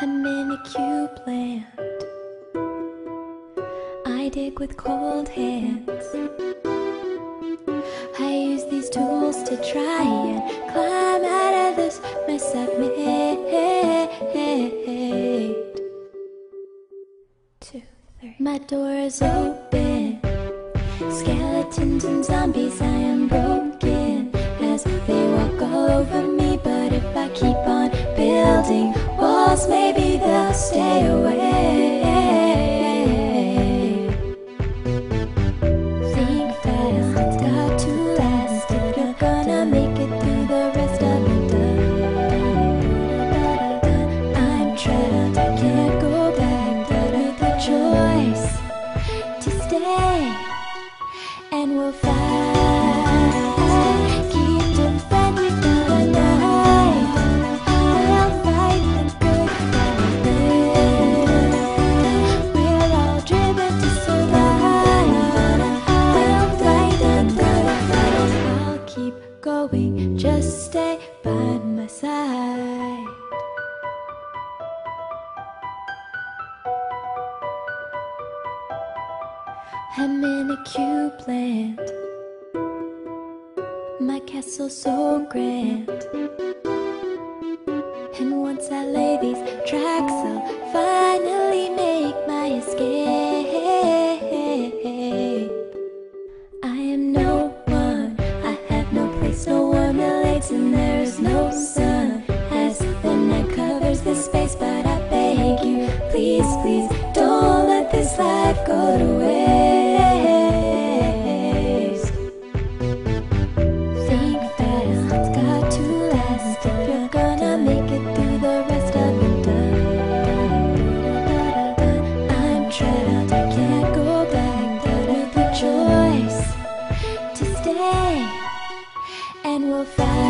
a mini-cube plant. I dig with cold hands. I use these tools to try and climb out of this mess I've made. 2, 3. My door is open. Skeletons and zombies, I am broken as they walk all over me. But if I keep on building walls, maybe they'll stay away. Think fast, it's got to last if you're gonna make it through the rest of the day. I'm trapped, I can't go back, but with a choice to stay. And we'll fight, keep defending the night. We'll fight the good fight. We're all driven to survive. We'll fight the good fight. I'll keep going, just stay by my side. I'm in a cube land. My castle so grand. And once I lay these tracks, I'll finally make my escape. I am no one, I have no place, no one relates, and there is no sun as the night covers the space. But I beg you, please, please, don't let this life go to waste. And we'll fight.